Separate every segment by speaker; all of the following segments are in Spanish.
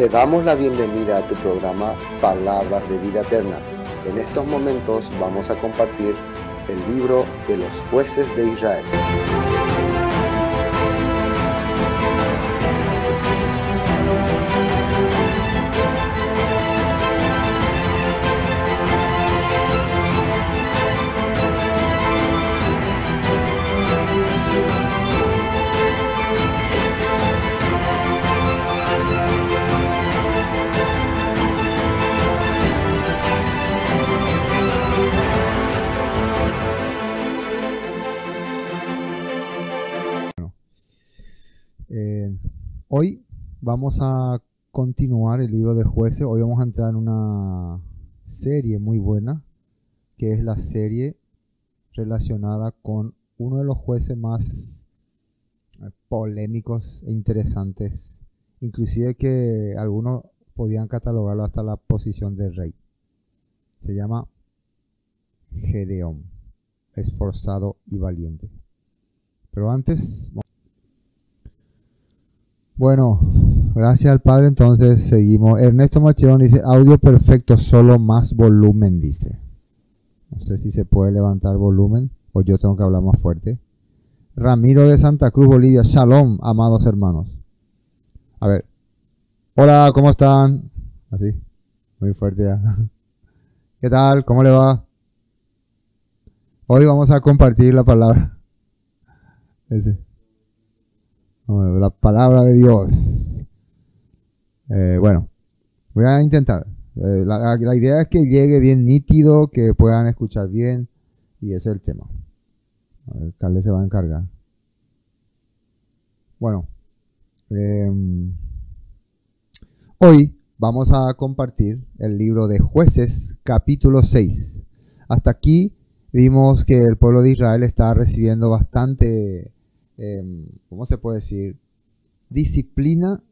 Speaker 1: Te damos la bienvenida a tu programa Palabras de Vida Eterna. En estos momentos vamos a compartir el libro de los jueces de Israel.
Speaker 2: Hoy vamos a continuar el libro de Jueces. Hoy vamos a entrar en una serie muy buena, que es la serie relacionada con uno de los jueces más polémicos e interesantes, inclusive que algunos podían catalogarlo hasta la posición de rey. Se llama Gedeón, esforzado y valiente. Pero antes... Bueno, gracias al Padre, entonces seguimos. Ernesto Machedón dice, audio perfecto, solo más volumen, dice. No sé si se puede levantar volumen o yo tengo que hablar más fuerte. Ramiro de Santa Cruz, Bolivia, shalom, amados hermanos. A ver, hola, ¿cómo están? Así, muy fuerte ya. ¿Qué tal? ¿Cómo le va? Hoy vamos a compartir la palabra. La palabra de Dios. Bueno, voy a intentar. La idea es que llegue bien nítido, que puedan escuchar bien, y ese es el tema. A ver, Carles se va a encargar. Bueno, hoy vamos a compartir el libro de Jueces, capítulo 6. Hasta aquí vimos que el pueblo de Israel está recibiendo bastante... ¿cómo se puede decir? Disciplina,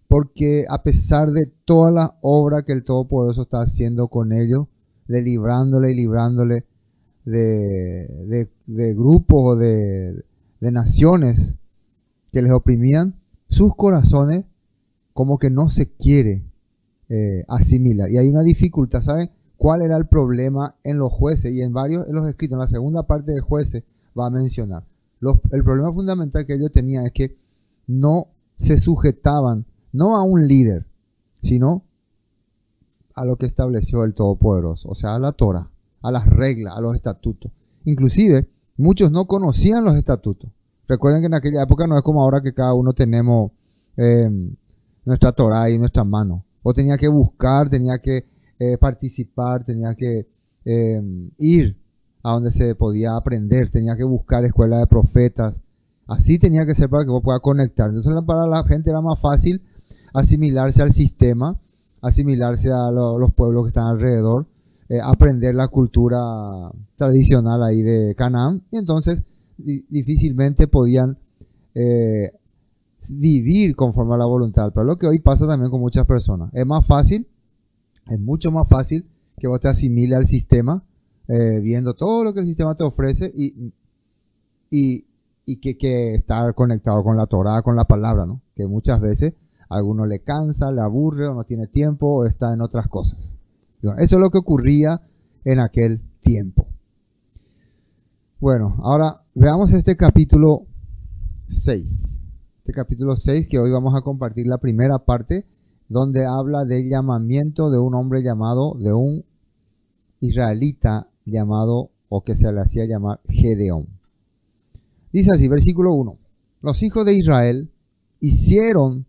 Speaker 2: porque a pesar de toda la obra que el Todopoderoso está haciendo con ellos, librándole de grupos o de naciones que les oprimían, sus corazones como que no se quiere asimilar. Y hay una dificultad. ¿Saben cuál era el problema en los jueces? Y en varios de los escritos, en la segunda parte de Jueces, va a mencionar. El problema fundamental que ellos tenían es que no se sujetaban, no a un líder, sino a lo que estableció el Todopoderoso, o sea, a la Torah, a las reglas, a los estatutos. Inclusive, muchos no conocían los estatutos. Recuerden que en aquella época no es como ahora que cada uno tenemos nuestra Torah ahí en nuestras manos. O tenía que buscar, tenía que participar, tenía que ir a donde se podía aprender, tenía que buscar escuela de profetas. Así tenía que ser para que vos puedas conectar. Entonces para la gente era más fácil asimilarse al sistema, asimilarse a los pueblos que están alrededor, aprender la cultura tradicional ahí de Canaán. Y entonces difícilmente podían vivir conforme a la voluntad. Pero lo que hoy pasa también con muchas personas. Es más fácil, es mucho más fácil que vos te asimiles al sistema, viendo todo lo que el sistema te ofrece y que estar conectado con la Torah, con la palabra, ¿no? Que muchas veces a alguno le cansa, le aburre o no tiene tiempo o está en otras cosas. Y bueno, eso es lo que ocurría en aquel tiempo. Bueno, ahora veamos este capítulo 6. Este capítulo 6 que hoy vamos a compartir la primera parte, donde habla del llamamiento de un hombre llamado, de un israelita llamado, o que se le hacía llamar Gedeón. Dice así, versículo 1. Los hijos de Israel hicieron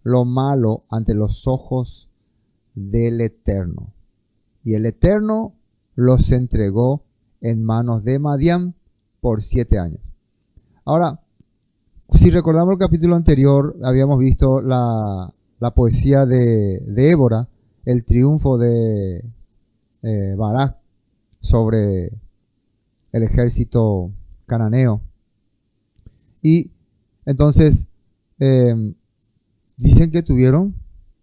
Speaker 2: lo malo ante los ojos del Eterno, y el Eterno los entregó en manos de Madián por 7 años. Ahora, si recordamos el capítulo anterior, habíamos visto la poesía de Débora, el triunfo de Barak sobre el ejército cananeo. Y entonces dicen que tuvieron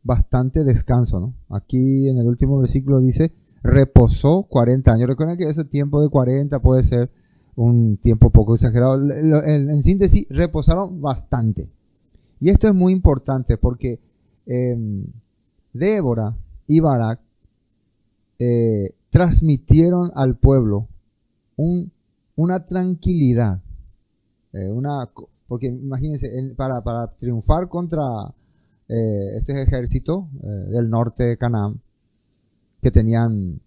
Speaker 2: bastante descanso, ¿no? Aquí en el último versículo dice, reposó 40 años. Recuerden que ese tiempo de 40 puede ser un tiempo poco exagerado. En síntesis, reposaron bastante. Y esto es muy importante porque Débora y Barak transmitieron al pueblo una tranquilidad, porque imagínense, para triunfar contra este ejército del norte de Canaán, que tenían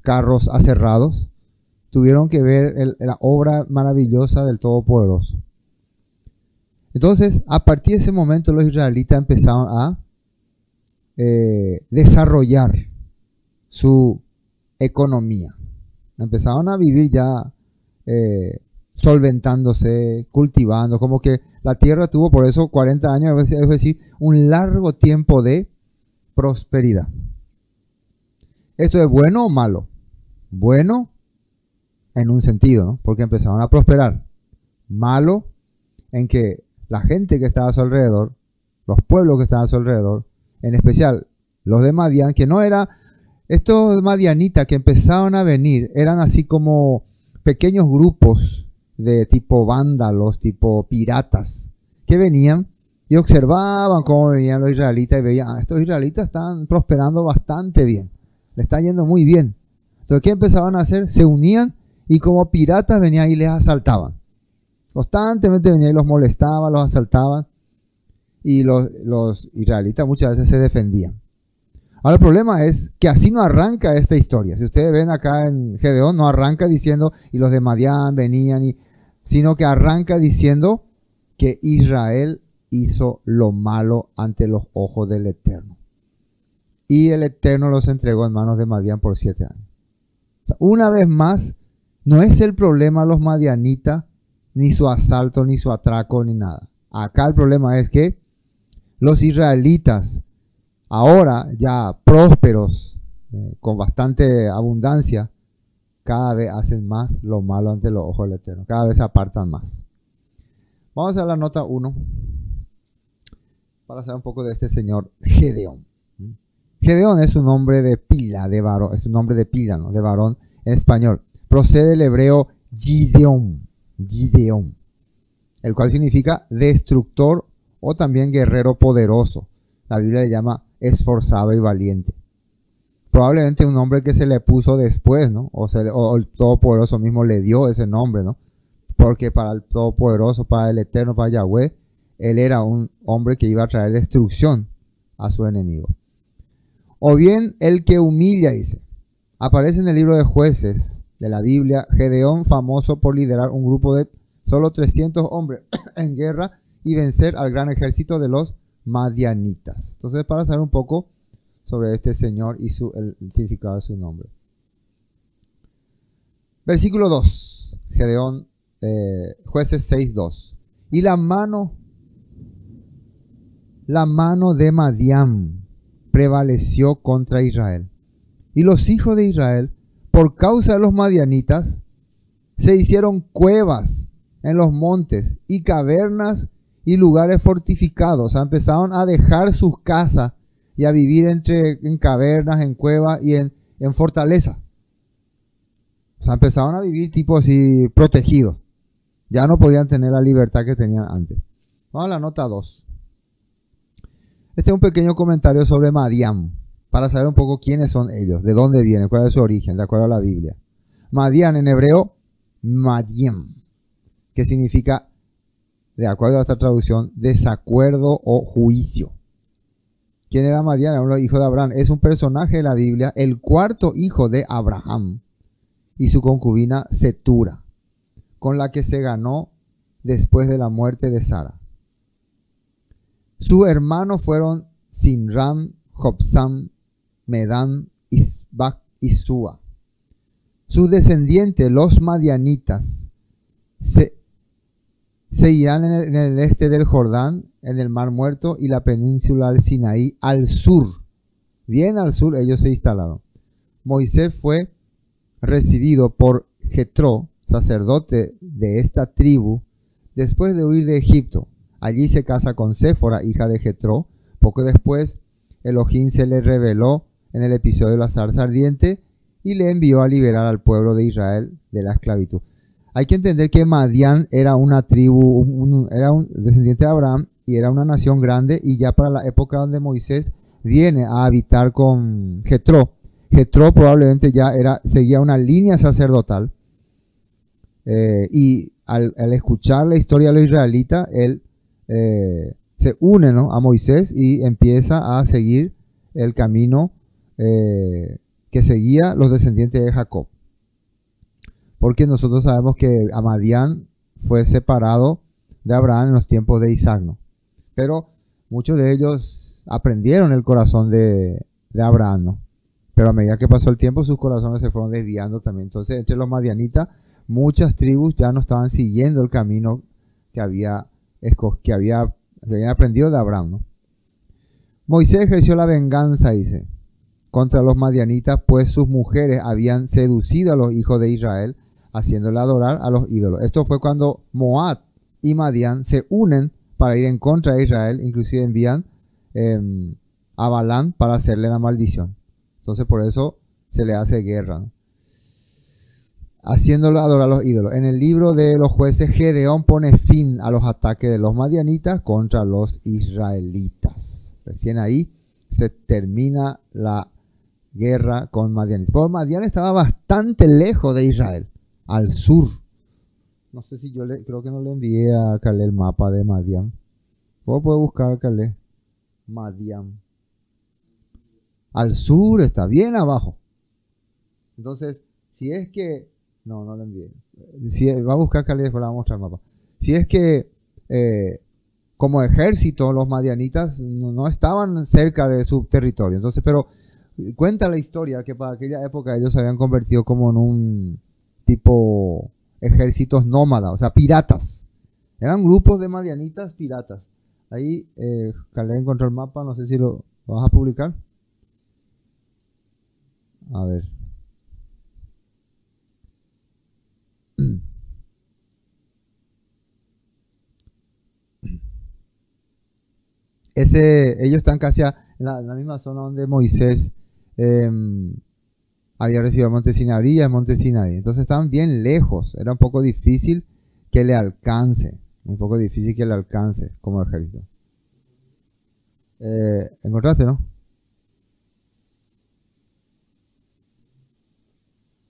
Speaker 2: carros aserrados, tuvieron que ver la obra maravillosa del Todopoderoso. Entonces, a partir de ese momento, los israelitas empezaron a desarrollar su economía. Empezaron a vivir ya solventándose, cultivando, como que la tierra tuvo por eso 40 años, es decir, un largo tiempo de prosperidad. ¿Esto es bueno o malo? Bueno en un sentido, ¿no? Porque empezaron a prosperar. Malo en que la gente que estaba a su alrededor, los pueblos que estaban a su alrededor, en especial los de Madián, que no era, estos madianitas que empezaron a venir, eran así como pequeños grupos de tipo vándalos, tipo piratas, que venían y observaban cómo venían los israelitas y veían, estos israelitas están prosperando bastante bien, le está yendo muy bien. Entonces, ¿qué empezaban a hacer? Se unían y como piratas venían y les asaltaban. Constantemente venían y los molestaban, los asaltaban, y los israelitas muchas veces se defendían. Ahora el problema es que así no arranca esta historia. Si ustedes ven acá en Gedeón, no arranca diciendo y los de Madián venían, sino que arranca diciendo que Israel hizo lo malo ante los ojos del Eterno. Y el Eterno los entregó en manos de Madián por 7 años. O sea, una vez más, no es el problema los madianitas, ni su asalto, ni su atraco, ni nada. Acá el problema es que los israelitas, ahora ya prósperos, con bastante abundancia, cada vez hacen más lo malo ante los ojos del Eterno. Cada vez se apartan más. Vamos a la nota 1 para saber un poco de este señor Gedeón. Gedeón es un nombre de pila, de varón, es un nombre de pila, ¿no? De varón en español. Procede del hebreo Gideón, el cual significa destructor o también guerrero poderoso. La Biblia le llama esforzado y valiente. Probablemente un nombre que se le puso después, ¿no? O el Todopoderoso mismo le dio ese nombre, ¿no? Porque para el Todopoderoso, para el Eterno, para Yahweh, él era un hombre que iba a traer destrucción a su enemigo. O bien el que humilla, dice. Aparece en el libro de Jueces de la Biblia, Gedeón, famoso por liderar un grupo de solo 300 hombres en guerra y vencer al gran ejército de los madianitas. Entonces, para saber un poco sobre este señor y el significado de su nombre. Versículo 2, Gedeón, Jueces 6:2. Y la mano de Madián prevaleció contra Israel. Y los hijos de Israel, por causa de los madianitas, se hicieron cuevas en los montes y cavernas y lugares fortificados. O sea, empezaron a dejar sus casas y a vivir en cavernas, en cuevas y en fortaleza. O sea, empezaron a vivir tipo así protegidos. Ya no podían tener la libertad que tenían antes. Vamos a la nota 2. Este es un pequeño comentario sobre Madián, para saber un poco quiénes son ellos, de dónde vienen, cuál es su origen, de acuerdo a la Biblia. Madián en hebreo, Madiem, que significa, de acuerdo a esta traducción, desacuerdo o juicio. ¿Quién era Madián? Era un hijo de Abraham. Es un personaje de la Biblia, el cuarto hijo de Abraham y su concubina Setura, con la que se ganó después de la muerte de Sara. Sus hermanos fueron Sinram, Jobsam, Medán, Isbac y Sua. Sus descendientes, los madianitas, se irán en el este del Jordán, en el Mar Muerto y la península del Sinaí, al sur. Bien al sur ellos se instalaron. Moisés fue recibido por Jetro, sacerdote de esta tribu, después de huir de Egipto. Allí se casa con Séfora, hija de Jetro. Poco después, Elohim se le reveló en el episodio de la zarza ardiente y le envió a liberar al pueblo de Israel de la esclavitud. Hay que entender que Madián era una tribu, era un descendiente de Abraham y era una nación grande, y ya para la época donde Moisés viene a habitar con Jetro. Jetro probablemente ya seguía una línea sacerdotal, y al escuchar la historia de los israelitas, él se une, ¿no?, a Moisés y empieza a seguir el camino que seguía los descendientes de Jacob. Porque nosotros sabemos que Madián fue separado de Abraham en los tiempos de Isaac, ¿no? Pero muchos de ellos aprendieron el corazón de Abraham, ¿no? Pero a medida que pasó el tiempo, sus corazones se fueron desviando también. Entonces, entre los madianitas, muchas tribus ya no estaban siguiendo el camino que habían aprendido de Abraham, ¿no? Moisés ejerció la venganza, dice, contra los madianitas, pues sus mujeres habían seducido a los hijos de Israel, haciéndole adorar a los ídolos. Esto fue cuando Moab y Madián se unen para ir en contra de Israel, inclusive envían a Balán para hacerle la maldición. Entonces por eso se le hace guerra, ¿no? Haciéndole adorar a los ídolos. En el libro de los jueces, Gedeón pone fin a los ataques de los madianitas contra los israelitas. Recién ahí se termina la guerra con Madián. Porque Madián estaba bastante lejos de Israel, al sur. No sé si creo que no le envié a Calé el mapa de Madián. Vos podés buscar, Calé, Madián. Al sur está, bien abajo. Entonces, si es que... No le envié. Si va a buscar Calé, después le vamos a mostrar el mapa. Si es que como ejército los madianitas no estaban cerca de su territorio. Entonces, pero cuenta la historia que para aquella época ellos se habían convertido como en un tipo ejércitos nómadas, o sea, piratas. Eran grupos de madianitas piratas. Ahí Calé encontró el mapa, no sé si lo vas a publicar. A ver. Ellos están casi en la misma zona donde Moisés había recibido el monte Sinaí y el monte Sinaí. Entonces estaban bien lejos. Era un poco difícil que le alcance. Un poco difícil que le alcance como ejército. ¿Encontraste, no?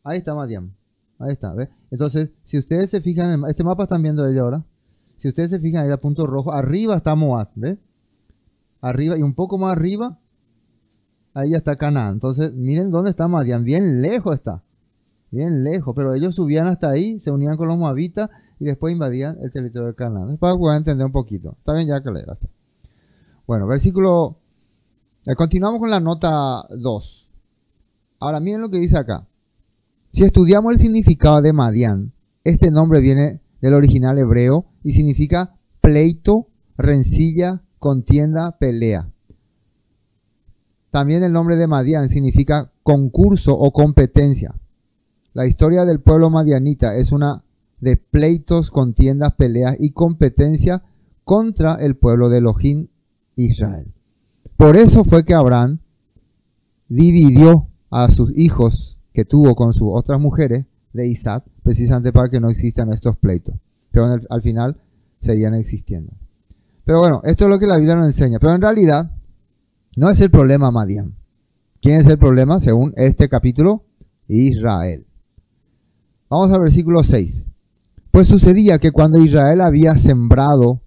Speaker 2: Ahí está Madián. Ahí está, ¿ves? Entonces, si ustedes se fijan, este mapa están viendo ellos ahora. Si ustedes se fijan, ahí el punto rojo. Arriba está Moab, ¿ves? Arriba y un poco más arriba, ahí ya está Canaán. Entonces, miren dónde está Madián. Bien lejos está. Bien lejos. Pero ellos subían hasta ahí, se unían con los moabitas y después invadían el territorio de Canaán. Es para poder entender un poquito. Está bien ya que leer. Bueno, versículo... continuamos con la nota 2. Ahora, miren lo que dice acá. Si estudiamos el significado de Madián, este nombre viene del original hebreo y significa pleito, rencilla, contienda, pelea. También el nombre de Madián significa concurso o competencia. La historia del pueblo madianita es una de pleitos, contiendas, peleas y competencia contra el pueblo de Elohim, Israel. Por eso fue que Abraham dividió a sus hijos que tuvo con sus otras mujeres de Isaac, precisamente para que no existan estos pleitos. Pero al final seguían existiendo. Pero bueno, esto es lo que la Biblia nos enseña. Pero en realidad no es el problema Madián. ¿Quién es el problema? Según este capítulo, Israel. Vamos al versículo 6. Pues sucedía que cuando Israel había sembrado,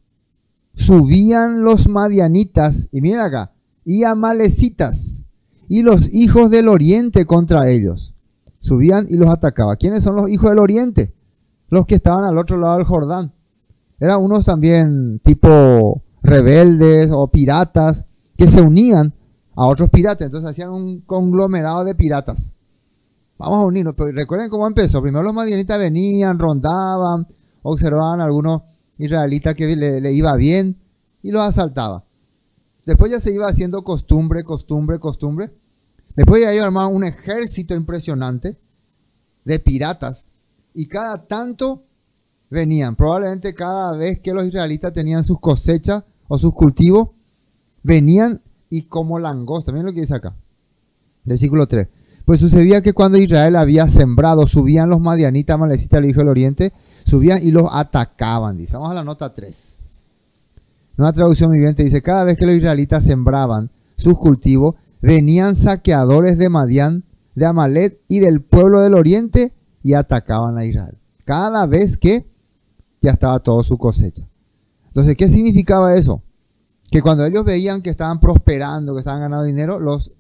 Speaker 2: subían los madianitas, y miren acá, y amalecitas, y los hijos del oriente contra ellos. Subían y los atacaban. ¿Quiénes son los hijos del oriente? Los que estaban al otro lado del Jordán. Eran unos también tipo rebeldes o piratas que se unían a otros piratas. Entonces hacían un conglomerado de piratas. Vamos a unirnos. Pero recuerden cómo empezó. Primero los madianitas venían, rondaban, observaban a algunos israelitas que le iba bien y los asaltaban. Después ya se iba haciendo costumbre. Después ya iba armando un ejército impresionante de piratas. Y cada tanto venían. Probablemente cada vez que los israelitas tenían sus cosechas o sus cultivos, venían y como langosta. Miren lo que dice acá. Versículo 3. Pues sucedía que cuando Israel había sembrado, subían los madianitas, amalecitas, el hijo del oriente, subían y los atacaban. Dice. Vamos a la nota 3. Una traducción viviente dice, cada vez que los israelitas sembraban sus cultivos, venían saqueadores de Madián, de Amalek y del pueblo del oriente y atacaban a Israel. Cada vez que ya estaba toda su cosecha. Entonces, ¿qué significaba eso? Que cuando ellos veían que estaban prosperando, que estaban ganando dinero, los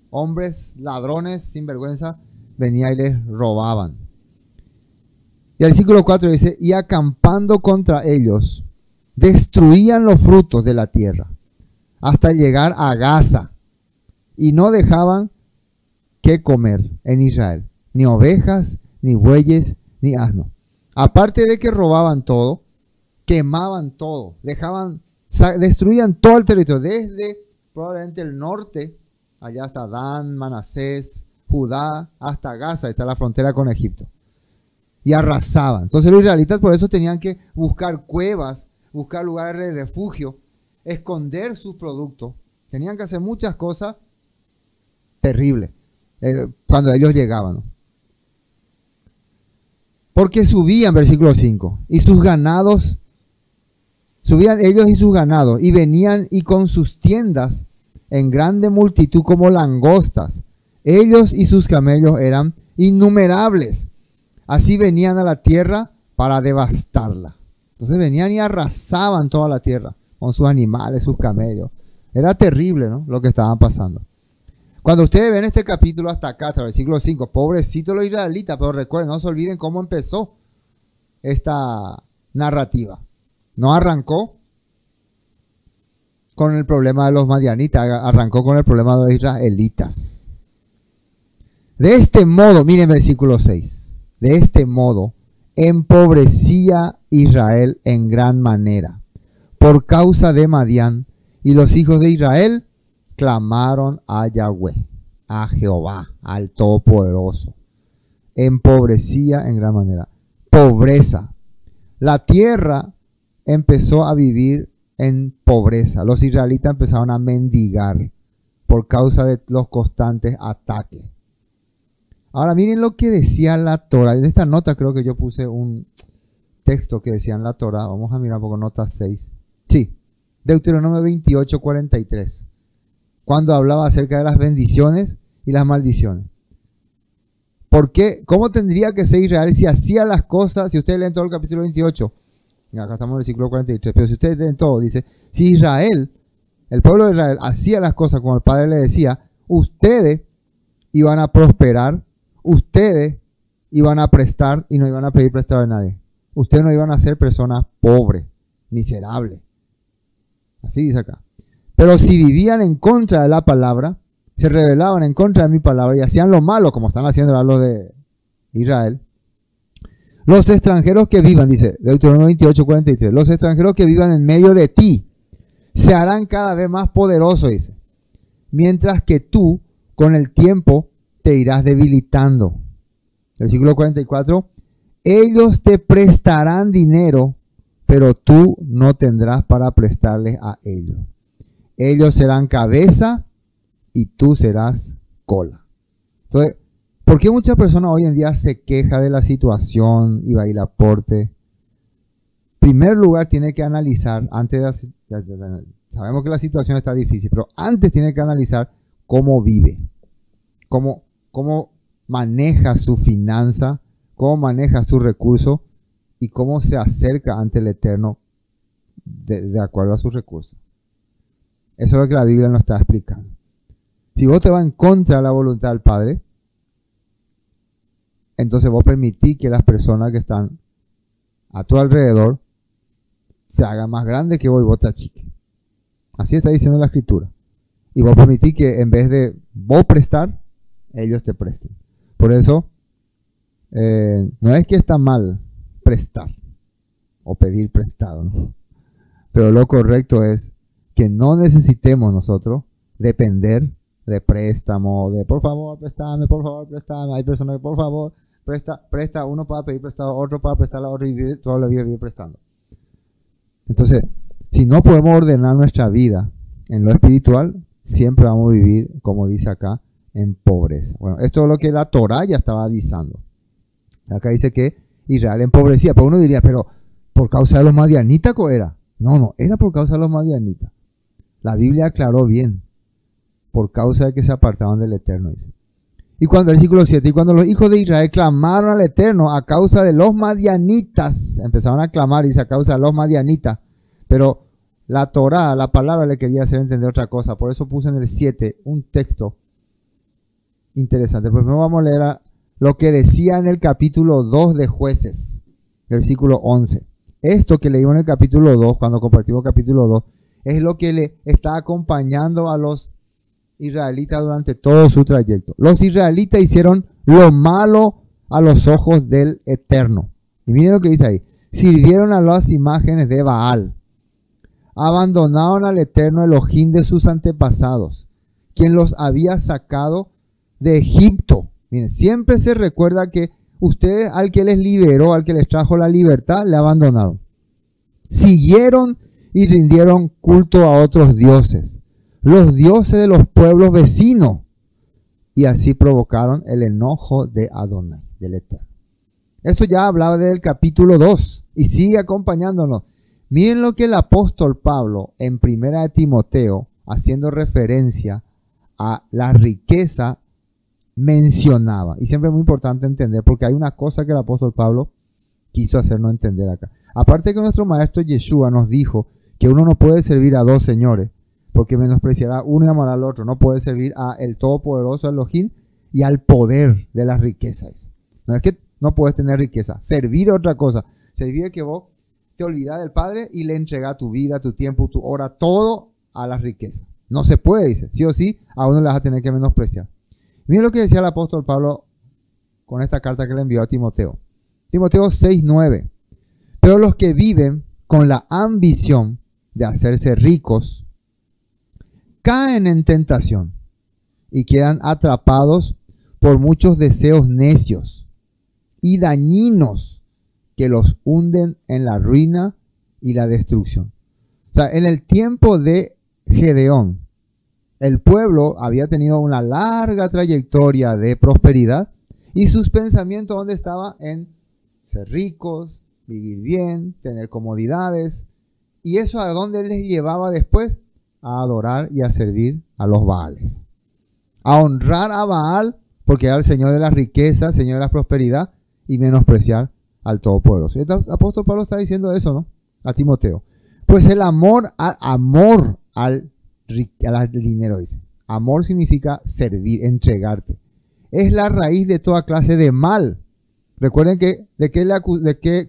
Speaker 2: hombres ladrones, sinvergüenza, venían y les robaban. Y el versículo 4 dice, y acampando contra ellos, destruían los frutos de la tierra, hasta llegar a Gaza, y no dejaban que comer en Israel, ni ovejas, ni bueyes, ni asnos. Aparte de que robaban todo, quemaban todo, destruían todo el territorio, desde probablemente el norte, allá hasta Dan, Manasés, Judá, hasta Gaza, está la frontera con Egipto. Y arrasaban. Entonces los israelitas por eso tenían que buscar cuevas, buscar lugares de refugio, esconder sus productos. Tenían que hacer muchas cosas terribles cuando ellos llegaban, ¿no? Porque subían, versículo 5, y sus ganados, subían ellos y sus ganados, y venían y con sus tiendas en grande multitud como langostas. Ellos y sus camellos eran innumerables. Así venían a la tierra para devastarla. Entonces venían y arrasaban toda la tierra con sus animales, sus camellos. Era terrible, ¿no?, lo que estaban pasando. Cuando ustedes ven este capítulo hasta acá, hasta el versículo 5, pobrecitos los israelitas, pero recuerden, no se olviden cómo empezó esta narrativa. No arrancó con el problema de los madianitas, arrancó con el problema de los israelitas. De este modo, miren versículo 6, de este modo empobrecía Israel en gran manera por causa de Madián, y los hijos de Israel clamaron a Yahweh, a Jehová, al Todopoderoso. Empobrecía en gran manera. Pobreza. La tierra empezó a vivir en pobreza. Los israelitas empezaron a mendigar por causa de los constantes ataques. Ahora miren lo que decía la Torah. En esta nota creo que yo puse un texto que decía en la Torah. Vamos a mirar un poco, nota 6. Sí, Deuteronomio 28, 43. Cuando hablaba acerca de las bendiciones y las maldiciones. ¿Por qué? ¿Cómo tendría que ser Israel si hacía las cosas? Si ustedes leen todo el capítulo 28. Acá estamos en el versículo 43. Pero si ustedes leen todo, dice, si Israel, el pueblo de Israel, hacía las cosas como el Padre le decía, ustedes iban a prosperar, ustedes iban a prestar y no iban a pedir prestado a nadie. Ustedes no iban a ser personas pobres, miserables. Así dice acá. Pero si vivían en contra de la palabra, se rebelaban en contra de mi palabra y hacían lo malo, como están haciendo los de Israel, los extranjeros que vivan, dice Deuteronomio 28, 43, los extranjeros que vivan en medio de ti se harán cada vez más poderosos, dice, mientras que tú con el tiempo te irás debilitando. Versículo 44, ellos te prestarán dinero, pero tú no tendrás para prestarles a ellos. Ellos serán cabeza y tú serás cola. Entonces, ¿por qué muchas personas hoy en día se quejan de la situación y va a ir a aporte? En primer lugar, tiene que analizar, antes de, sabemos que la situación está difícil, pero antes tiene que analizar cómo vive, cómo maneja su finanza, cómo maneja sus recursos y cómo se acerca ante el Eterno de acuerdo a sus recursos. Eso es lo que la Biblia nos está explicando. Si vos te vas en contra de la voluntad del Padre, entonces vos permitís que las personas que están a tu alrededor se hagan más grandes que vos y vos te achiques. Así está diciendo la Escritura. Y vos permitís que en vez de vos prestar, ellos te presten. Por eso, no es que está mal prestar o pedir prestado, ¿no? Pero lo correcto es que no necesitemos nosotros depender de préstamo, de por favor préstame. Hay personas que por favor presta uno para pedir prestado, otro para prestar a otro y vive, toda la vida vive prestando. Entonces, si no podemos ordenar nuestra vida en lo espiritual, siempre vamos a vivir, como dice acá, en pobreza. Bueno, esto es lo que la Torah ya estaba avisando. Acá dice que Israel empobrecía, pero uno diría, pero por causa de los madianitas era. No, era por causa de los madianitas. La Biblia aclaró bien, por causa de que se apartaban del Eterno, dice. Y cuando, versículo 7, y cuando los hijos de Israel clamaron al Eterno a causa de los madianitas, empezaron a clamar, dice, a causa de los madianitas, pero la Torá, la palabra, le quería hacer entender otra cosa. Por eso puse en el 7 un texto interesante. Primero vamos a leer lo que decía en el capítulo 2 de Jueces, versículo 11. Esto que leímos en el capítulo 2, cuando compartimos el capítulo 2, es lo que le está acompañando a los israelitas durante todo su trayecto. Los israelitas hicieron lo malo a los ojos del Eterno. Y miren lo que dice ahí. Sirvieron a las imágenes de Baal. Abandonaron al Eterno Elohim de sus antepasados, quien los había sacado de Egipto. Miren, siempre se recuerda que ustedes al que les liberó, al que les trajo la libertad, le abandonaron. Siguieron y rindieron culto a otros dioses, los dioses de los pueblos vecinos, y así provocaron el enojo de Adonai, del Eterno. Esto ya hablaba del capítulo 2 y sigue acompañándonos. Miren lo que el apóstol Pablo en 1 de Timoteo, haciendo referencia a la riqueza, mencionaba. Y siempre es muy importante entender, porque hay una cosa que el apóstol Pablo quiso hacernos entender acá. Aparte que nuestro maestro Yeshua nos dijo que uno no puede servir a dos señores, porque menospreciará uno y amará al otro. No puede servir a el Todopoderoso Elohim y al poder de las riquezas. No es que no puedes tener riqueza. Servir es otra cosa. Servir es que vos te olvidas del Padre y le entregas tu vida, tu tiempo, tu hora, todo a las riquezas. No se puede, dice. Sí o sí, a uno le vas a tener que menospreciar. Miren lo que decía el apóstol Pablo con esta carta que le envió a Timoteo. Timoteo 6:9. Pero los que viven con la ambición de hacerse ricos caen en tentación y quedan atrapados por muchos deseos necios y dañinos que los hunden en la ruina y la destrucción. O sea, en el tiempo de Gedeón, el pueblo había tenido una larga trayectoria de prosperidad y sus pensamientos, ¿dónde estaban? En ser ricos, vivir bien, tener comodidades. ¿Y eso a dónde les llevaba después? A adorar y a servir a los Baales. A honrar a Baal porque era el Señor de la riqueza, el Señor de la prosperidad, y menospreciar al Todopoderoso. El apóstol Pablo está diciendo eso, ¿no? A Timoteo. Pues el amor al dinero, dice. Amor significa servir, entregarte. Es la raíz de toda clase de mal. Recuerden que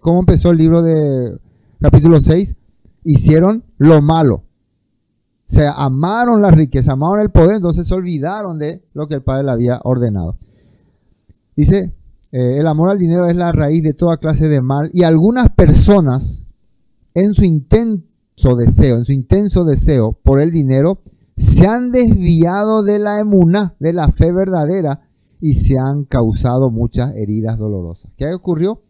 Speaker 2: cómo empezó el libro de capítulo 6. Hicieron lo malo. Se amaron la riqueza, amaron el poder, entonces se olvidaron de lo que el Padre le había ordenado. Dice, el amor al dinero es la raíz de toda clase de mal, y algunas personas en su intenso deseo por el dinero se han desviado de la emuná, de la fe verdadera, y se han causado muchas heridas dolorosas. ¿Qué ocurrió?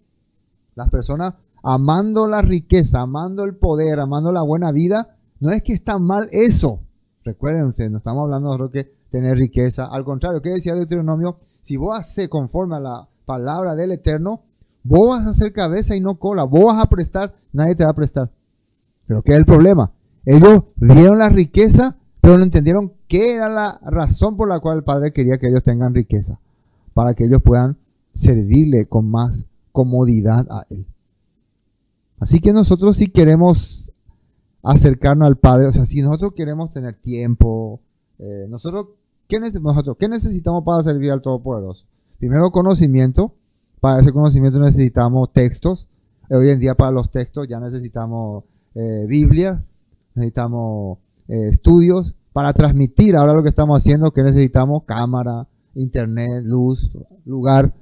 Speaker 2: Las personas amando la riqueza, amando el poder, amando la buena vida, no es que está mal eso. Recuerden ustedes, no estamos hablando nosotros que tener riqueza. Al contrario, ¿qué decía Deuteronomio? Si vos haces conforme a la palabra del Eterno, vos vas a hacer cabeza y no cola. Vos vas a prestar, nadie te va a prestar. Pero ¿qué es el problema? Ellos vieron la riqueza, pero no entendieron qué era la razón por la cual el Padre quería que ellos tengan riqueza. Para que ellos puedan servirle con más comodidad a Él. Así que nosotros, si queremos acercarnos al Padre, o sea, si nosotros queremos tener tiempo, ¿qué necesitamos para servir al Todopoderoso? Primero, conocimiento. Para ese conocimiento necesitamos textos. Hoy en día, para los textos ya necesitamos Biblia, necesitamos estudios. Para transmitir ahora lo que estamos haciendo, que necesitamos cámara, internet, luz, lugar.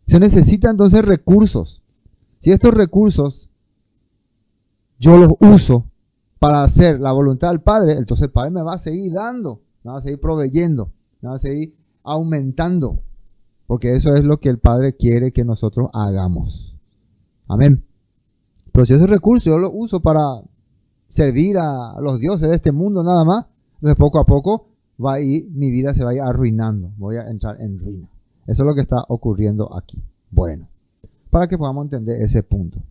Speaker 2: Se necesitan entonces recursos. Si estos recursos yo los uso para hacer la voluntad del Padre, entonces el Padre me va a seguir dando, me va a seguir proveyendo, me va a seguir aumentando, porque eso es lo que el Padre quiere que nosotros hagamos. Amén. Pero si esos recursos yo los uso para servir a los dioses de este mundo nada más, entonces poco a poco mi vida se va a ir arruinando, voy a entrar en ruina. Eso es lo que está ocurriendo aquí. Bueno, para que podamos entender ese punto.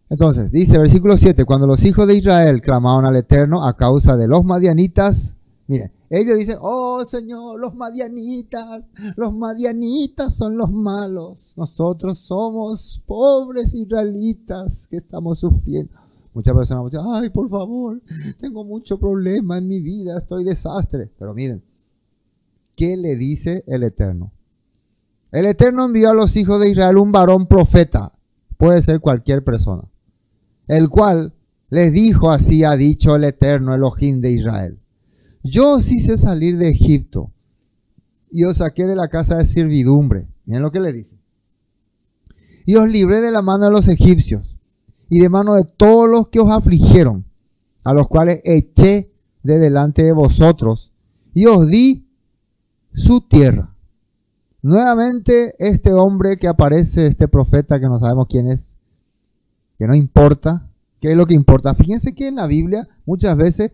Speaker 2: Entonces, dice versículo 7, cuando los hijos de Israel clamaron al Eterno a causa de los madianitas, miren, ellos dicen, oh Señor, los madianitas son los malos, nosotros somos pobres israelitas que estamos sufriendo. Muchas personas dicen, ay, por favor, tengo mucho problema en mi vida, estoy desastre. Pero miren, ¿qué le dice el Eterno? El Eterno envió a los hijos de Israel un varón profeta, puede ser cualquier persona, el cual les dijo, así ha dicho el Eterno Elohim de Israel. Yo os hice salir de Egipto y os saqué de la casa de servidumbre. Miren lo que le dice. Y os libré de la mano de los egipcios y de mano de todos los que os afligieron, a los cuales eché de delante de vosotros y os di su tierra. Nuevamente este hombre que aparece, este profeta que no sabemos quién es, que no importa, ¿qué es lo que importa? Fíjense que en la Biblia muchas veces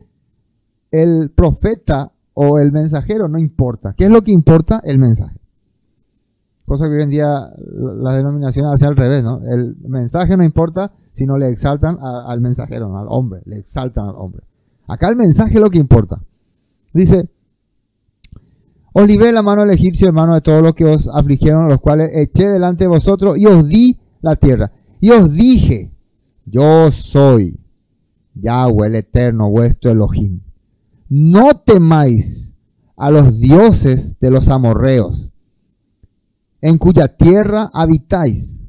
Speaker 2: el profeta o el mensajero no importa. ¿Qué es lo que importa? El mensaje. Cosa que hoy en día las denominaciones hacen al revés, ¿no? El mensaje no importa, sino le exaltan al mensajero, ¿no? Al hombre, le exaltan al hombre. Acá el mensaje es lo que importa. Dice, os libré de la mano del egipcio, de mano de todos los que os afligieron, los cuales eché delante de vosotros y os di la tierra. Y os dije, yo soy Yahweh el Eterno, vuestro Elohim. No temáis a los dioses de los amorreos, en cuya tierra habitáis,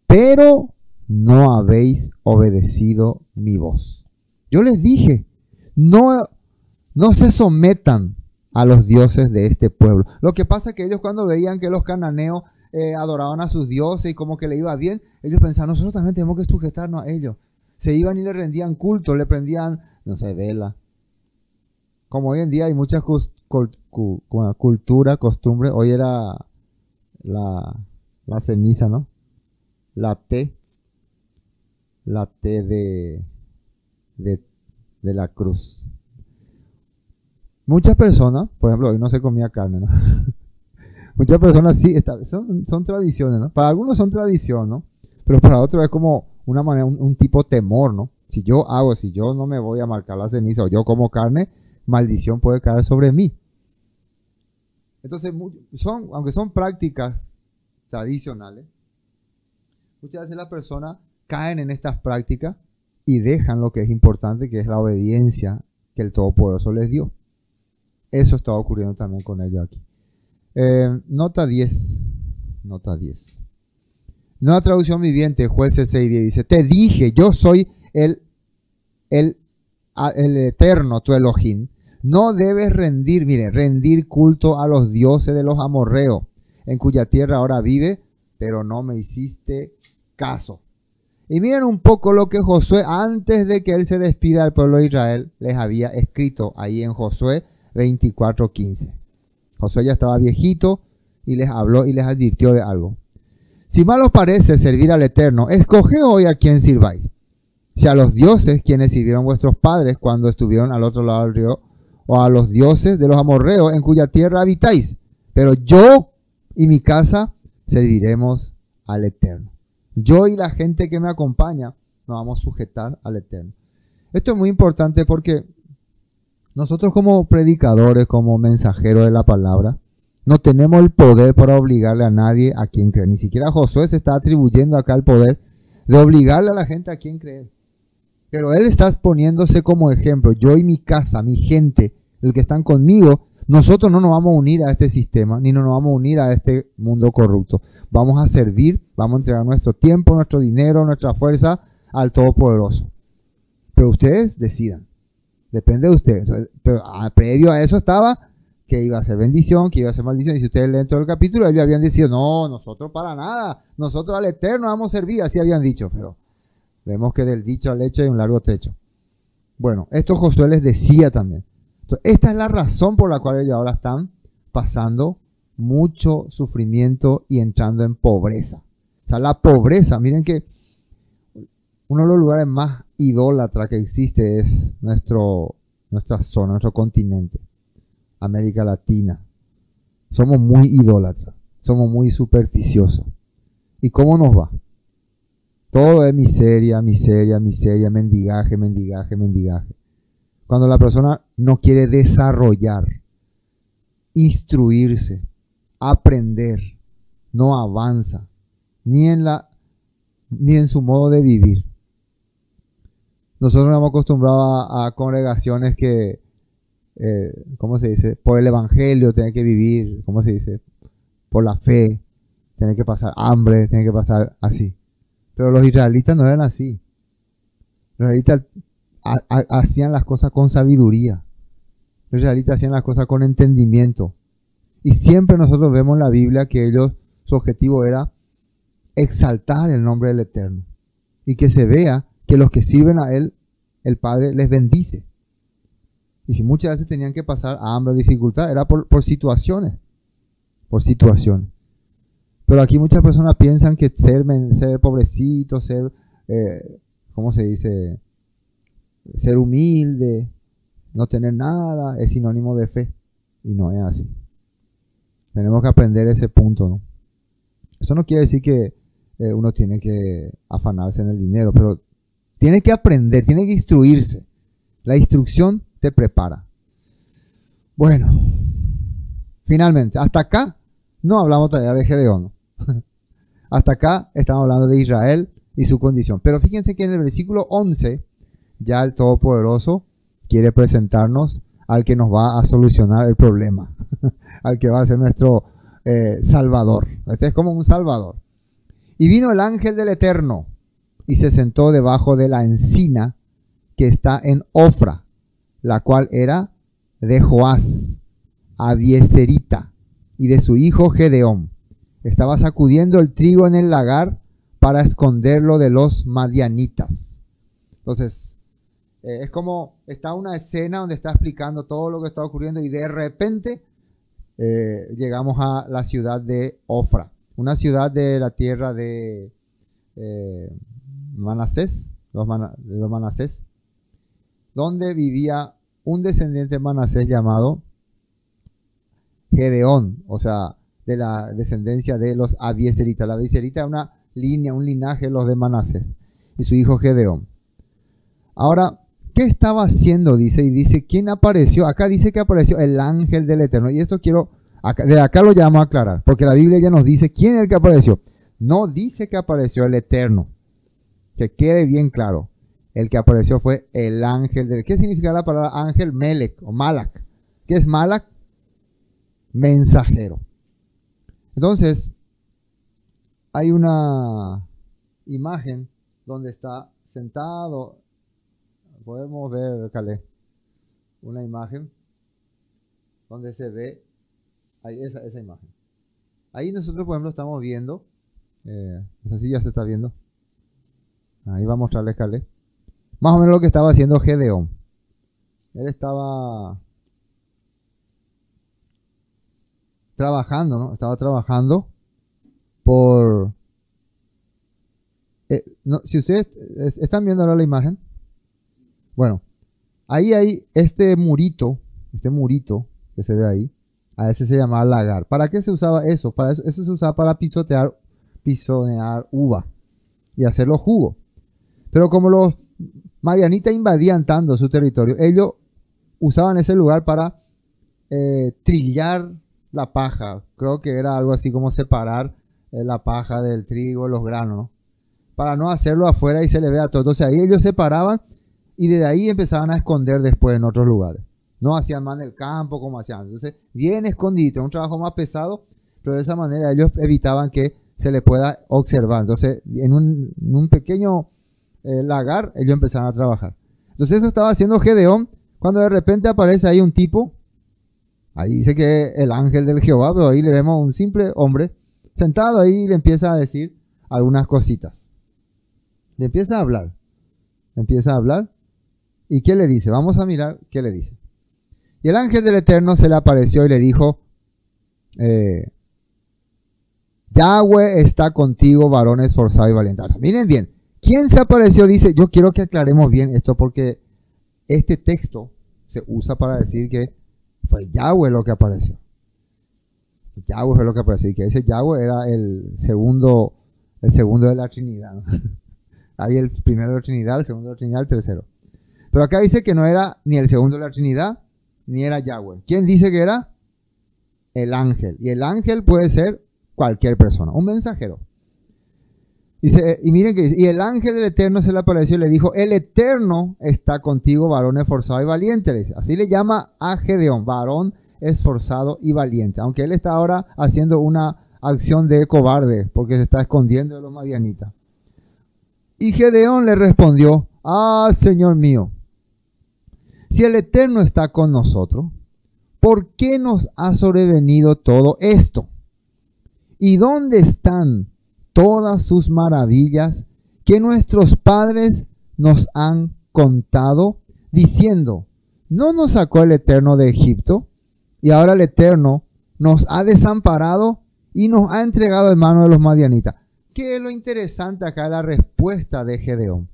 Speaker 2: pero no habéis obedecido mi voz. Yo les dije, no se sometan a los dioses de este pueblo. Lo que pasa es que ellos cuando veían que los cananeos adoraban a sus dioses y como que le iba bien, ellos pensaban, nosotros también tenemos que sujetarnos a ellos. Se iban y le rendían culto, le prendían, no sé, vela. Como hoy en día hay muchas cultura, costumbre. Hoy era la ceniza, ¿no? La T de la cruz. Muchas personas, por ejemplo, hoy no se comía carne, ¿no? Muchas personas sí, son tradiciones, ¿no? Para algunos son tradición, ¿no? Pero para otros es como una manera, un tipo de temor, ¿no? Si yo no me voy a marcar la ceniza o yo como carne, maldición puede caer sobre mí. Entonces, aunque son prácticas tradicionales, muchas veces las personas caen en estas prácticas y dejan lo que es importante, que es la obediencia que el Todopoderoso les dio. Eso está ocurriendo también con ellos aquí. Nota 10. Nueva traducción viviente, Jueces 6:10 dice, te dije, yo soy el Eterno, tu Elohim. No debes rendir culto a los dioses de los amorreos, en cuya tierra ahora vive, pero no me hiciste caso. Y miren un poco lo que Josué, antes de que él se despida del pueblo de Israel, les había escrito ahí en Josué 24:15. Josué ya estaba viejito y les habló y les advirtió de algo. Si mal os parece servir al Eterno, escoged hoy a quién sirváis. Si a los dioses quienes sirvieron vuestros padres cuando estuvieron al otro lado del río, o a los dioses de los amorreos en cuya tierra habitáis. Pero yo y mi casa serviremos al Eterno. Yo y la gente que me acompaña nos vamos a sujetar al Eterno. Esto es muy importante porque nosotros como predicadores, como mensajeros de la palabra, no tenemos el poder para obligarle a nadie a quien creer. Ni siquiera Josué se está atribuyendo acá el poder de obligarle a la gente a quien creer. Pero él está poniéndose como ejemplo. Yo y mi casa, mi gente, el que están conmigo, nosotros no nos vamos a unir a este sistema, ni nos vamos a unir a este mundo corrupto. Vamos a servir, vamos a entregar nuestro tiempo, nuestro dinero, nuestra fuerza al Todopoderoso. Pero ustedes decidan. Depende de ustedes. Entonces, pero previo a eso estaba que iba a ser bendición, que iba a ser maldición. Y si ustedes leen todo el capítulo, ellos habían decidido, no, nosotros para nada, nosotros al Eterno vamos a servir, así habían dicho. Pero vemos que del dicho al hecho hay un largo trecho. Bueno, esto Josué les decía también. Entonces, esta es la razón por la cual ellos ahora están pasando mucho sufrimiento y entrando en pobreza. O sea, la pobreza, miren que uno de los lugares más idólatras que existe es nuestra zona, nuestro continente, América Latina. Somos muy idólatras, somos muy supersticiosos. ¿Y cómo nos va? Todo es miseria, miseria, miseria, mendigaje, mendigaje, mendigaje. Cuando la persona no quiere desarrollar, instruirse, aprender, no avanza, ni en su modo de vivir. Nosotros nos hemos acostumbrado a congregaciones que, ¿cómo se dice? Por el evangelio tienen que vivir, ¿cómo se dice? Por la fe, tienen que pasar hambre, tienen que pasar así. Pero los israelitas no eran así. Los israelitas hacían las cosas con sabiduría. Los israelitas hacían las cosas con entendimiento. Y siempre nosotros vemos en la Biblia que ellos, su objetivo era exaltar el nombre del Eterno. Y que se vea que los que sirven a Él, el Padre les bendice. Y si muchas veces tenían que pasar hambre o dificultad, era por situaciones. Por situaciones. Pero aquí muchas personas piensan que ser pobrecito, ser, ¿cómo se dice? Ser humilde, no tener nada, es sinónimo de fe. Y no es así. Tenemos que aprender ese punto, ¿no? Eso no quiere decir que uno tiene que afanarse en el dinero, pero tiene que aprender, tiene que instruirse. La instrucción te prepara. Bueno, finalmente, hasta acá no hablamos todavía de Gedeón. Hasta acá estamos hablando de Israel y su condición. Pero fíjense que en el versículo 11, ya el Todopoderoso quiere presentarnos al que nos va a solucionar el problema. Al que va a ser nuestro Salvador. Este es como un Salvador. Y vino el ángel del Eterno y se sentó debajo de la encina que está en Ofra, la cual era de Joás, Abieserita, y de su hijo Gedeón. Estaba sacudiendo el trigo en el lagar para esconderlo de los madianitas. Entonces, es como está una escena donde está explicando todo lo que está ocurriendo y de repente llegamos a la ciudad de Ofra, una ciudad de la tierra de Manasés, los Manasés, donde vivía un descendiente de Manasés llamado Gedeón, o sea, de la descendencia de los Abieseritas. La Abieserita es una línea, un linaje de los de Manasés, y su hijo Gedeón. Ahora, ¿qué estaba haciendo? Dice, y dice, ¿quién apareció? Acá dice que apareció el ángel del Eterno, y esto de acá lo llamamos a aclarar, porque la Biblia ya nos dice quién es el que apareció. No dice que apareció el Eterno, que quede bien claro. El que apareció fue el ángel del... ¿Qué significa la palabra ángel? Melech o Malak. ¿Qué es Malak? Mensajero. Entonces, hay una imagen donde está sentado, podemos ver, Calé, una imagen donde se ve, ahí esa imagen. Ahí nosotros, por ejemplo, estamos viendo, no sé si ya se está viendo, ahí va a mostrarles, Calé, más o menos lo que estaba haciendo Gedeón. Él estaba trabajando, ¿no? Estaba trabajando por... no, si ustedes están viendo ahora la imagen, bueno, ahí hay este murito que se ve ahí, a ese se llamaba lagar. ¿Para qué se usaba eso? Para eso se usaba para pisonear uva y hacerlo jugo. Pero como los madianitas invadían tanto su territorio, ellos usaban ese lugar para trillar la paja. Creo que era algo así como separar la paja del trigo, los granos, ¿no? Para no hacerlo afuera y se le vea todo. Entonces ahí ellos separaban y desde ahí empezaban a esconder después en otros lugares. No hacían más en el campo como hacían. Entonces, bien escondido, un trabajo más pesado, pero de esa manera ellos evitaban que se le pueda observar. Entonces, en un pequeño lagar, ellos empezaron a trabajar. Entonces, eso estaba haciendo Gedeón cuando de repente aparece ahí un tipo. Ahí dice que es el ángel del Jehová, pero ahí le vemos un simple hombre sentado ahí y le empieza a decir algunas cositas. Le empieza a hablar. ¿Y qué le dice? Vamos a mirar qué le dice. Y el ángel del Eterno se le apareció y le dijo, Yahweh está contigo, varón esforzado y valiente. Ahora, miren bien, ¿quién se apareció? Dice, yo quiero que aclaremos bien esto porque este texto se usa para decir que fue Yahweh lo que apareció. Yahweh fue lo que apareció y que ese Yahweh era el segundo de la Trinidad, ¿no? Hay el primero de la Trinidad, el segundo de la Trinidad, el tercero. Pero acá dice que no era ni el segundo de la Trinidad, ni era Yahweh. ¿Quién dice que era? El ángel. Y el ángel puede ser cualquier persona, un mensajero. Dice, y miren que dice, y el ángel del Eterno se le apareció y le dijo, el Eterno está contigo, varón esforzado y valiente. Le dice. Así le llama a Gedeón, varón esforzado y valiente. Aunque él está ahora haciendo una acción de cobarde, porque se está escondiendo de los madianitas. Y Gedeón le respondió, ah, Señor mío, si el Eterno está con nosotros, ¿por qué nos ha sobrevenido todo esto? ¿Y dónde están todas sus maravillas que nuestros padres nos han contado, diciendo, ¿no nos sacó el Eterno de Egipto? Y ahora el Eterno nos ha desamparado y nos ha entregado en manos de los madianitas. ¿Qué es lo interesante acá? La respuesta de Gedeón.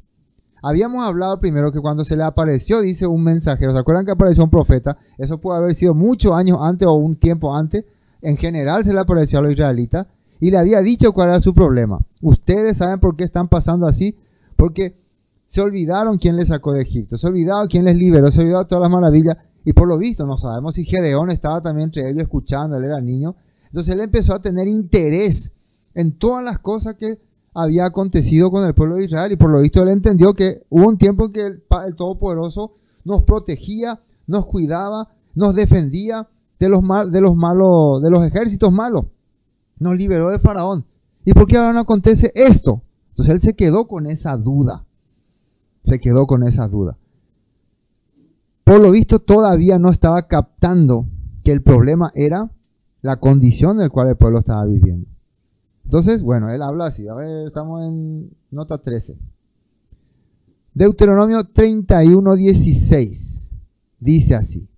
Speaker 2: Habíamos hablado primero que cuando se le apareció, dice un mensajero. ¿Se acuerdan que apareció un profeta? Eso puede haber sido muchos años antes o un tiempo antes. En general se le apareció a los israelitas y le había dicho cuál era su problema. Ustedes saben por qué están pasando así. Porque se olvidaron quién les sacó de Egipto. Se olvidaron quién les liberó. Se olvidaron todas las maravillas. Y por lo visto, no sabemos si Gedeón estaba también entre ellos escuchando. Él era niño. Entonces él empezó a tener interés en todas las cosas que había acontecido con el pueblo de Israel, y por lo visto él entendió que hubo un tiempo en que el Todopoderoso nos protegía, nos cuidaba, nos defendía de los ejércitos malos, nos liberó de Faraón. ¿Y por qué ahora no acontece esto? Entonces él se quedó con esa duda, Por lo visto todavía no estaba captando que el problema era la condición en la cual el pueblo estaba viviendo. Entonces, bueno, él habla así. A ver, estamos en nota 13. Deuteronomio 31:16. Dice así.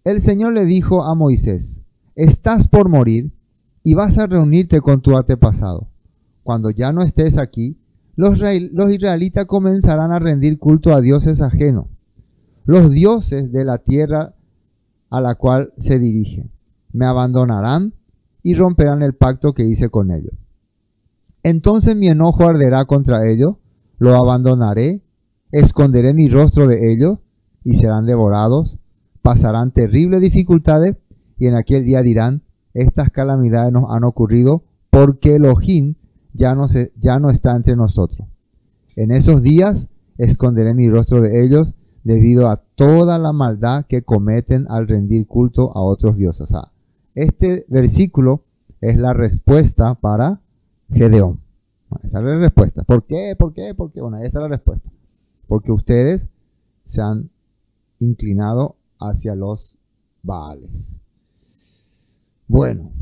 Speaker 2: El Señor le dijo a Moisés, estás por morir y vas a reunirte con tu antepasado. Cuando ya no estés aquí, los israelitas comenzarán a rendir culto a dioses ajenos, los dioses de la tierra a la cual se dirigen. Me abandonarán y romperán el pacto que hice con ellos. Entonces mi enojo arderá contra ellos, lo abandonaré, esconderé mi rostro de ellos y serán devorados, pasarán terribles dificultades y en aquel día dirán, estas calamidades nos han ocurrido porque Elohim ya no está entre nosotros. En esos días esconderé mi rostro de ellos debido a toda la maldad que cometen al rendir culto a otros dioses. O sea, este versículo es la respuesta para Gedeón. Esta es la respuesta. ¿Por qué? Bueno, ahí está la respuesta. Porque ustedes se han inclinado hacia los Baales. Bueno,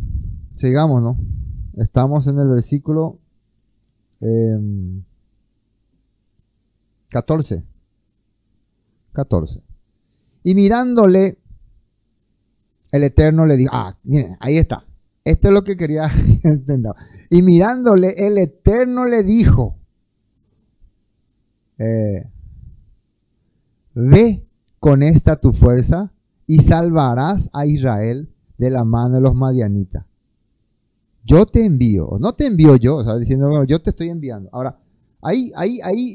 Speaker 2: sigamos, ¿no? Estamos en el versículo 14. Y mirándole, el Eterno le dijo, miren, ahí está. Esto es lo que quería entender. Y mirándole, el Eterno le dijo, ve con esta tu fuerza y salvarás a Israel de la mano de los madianitas. Yo te envío, no te envío yo, o sea, diciendo, bueno, yo te estoy enviando. Ahora, ahí,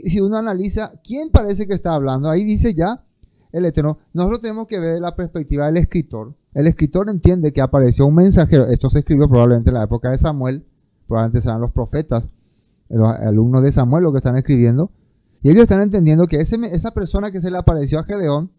Speaker 2: si uno analiza, ¿quién parece que está hablando? Ahí dice ya el Eterno. Nosotros tenemos que ver la perspectiva del escritor. El escritor entiende que apareció un mensajero. Esto se escribió probablemente en la época de Samuel. Probablemente serán los profetas, los alumnos de Samuel, lo que están escribiendo. Y ellos están entendiendo que esa persona que se le apareció a Gedeón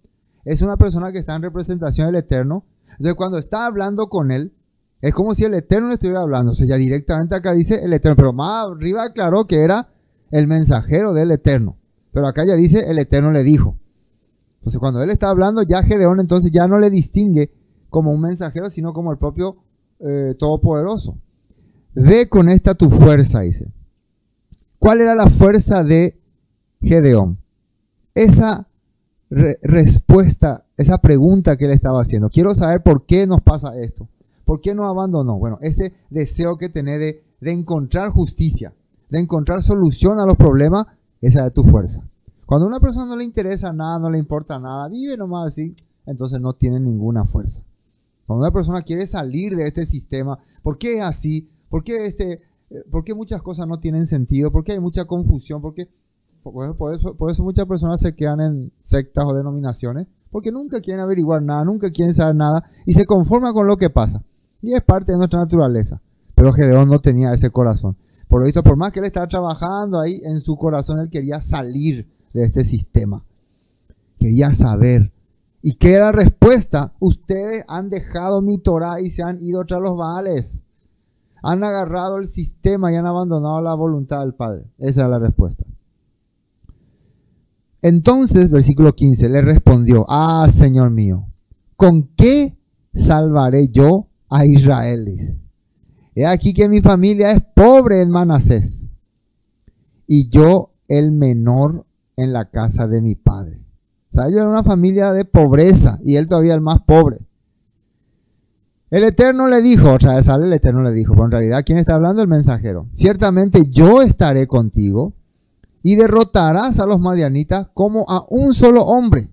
Speaker 2: es una persona que está en representación del Eterno. Entonces, cuando está hablando con él, es como si el Eterno le estuviera hablando. O sea, ya directamente acá dice el Eterno. Pero más arriba aclaró que era el mensajero del Eterno. Pero acá ya dice el Eterno le dijo. Entonces, cuando él está hablando, ya Gedeón entonces ya no le distingue como un mensajero, sino como el propio Todopoderoso. Ve con esta tu fuerza, dice. ¿Cuál era la fuerza de Gedeón? Esa respuesta, esa pregunta que él estaba haciendo. Quiero saber por qué nos pasa esto. ¿Por qué nos abandonó? Bueno, este deseo que tenés de encontrar justicia, de encontrar solución a los problemas, esa es tu fuerza. Cuando a una persona no le interesa nada, no le importa nada, vive nomás así, entonces no tiene ninguna fuerza. Cuando una persona quiere salir de este sistema, ¿por qué es así? ¿Por qué ¿Por qué muchas cosas no tienen sentido? ¿Por qué hay mucha confusión? Por eso muchas personas se quedan en sectas o denominaciones, porque nunca quieren averiguar nada, nunca quieren saber nada y se conforman con lo que pasa. Y es parte de nuestra naturaleza. Pero Gedeón no tenía ese corazón. Por lo visto, por más que él estaba trabajando ahí, en su corazón él quería salir de este sistema. Quería saber. ¿Y qué era la respuesta? Ustedes han dejado mi Torah y se han ido tras los Baales. Han agarrado el sistema y han abandonado la voluntad del Padre. Esa era la respuesta. Entonces, versículo 15, le respondió: ah, Señor mío, ¿con qué salvaré yo a Israel? Dice: he aquí que mi familia es pobre en Manasés, y yo el menor en la casa de mi padre. O sea, yo era una familia de pobreza, y él todavía el más pobre. El Eterno le dijo, otra vez sale el Eterno le dijo, pero en realidad, ¿quién está hablando? El mensajero. Ciertamente yo estaré contigo, y derrotarás a los madianitas como a un solo hombre.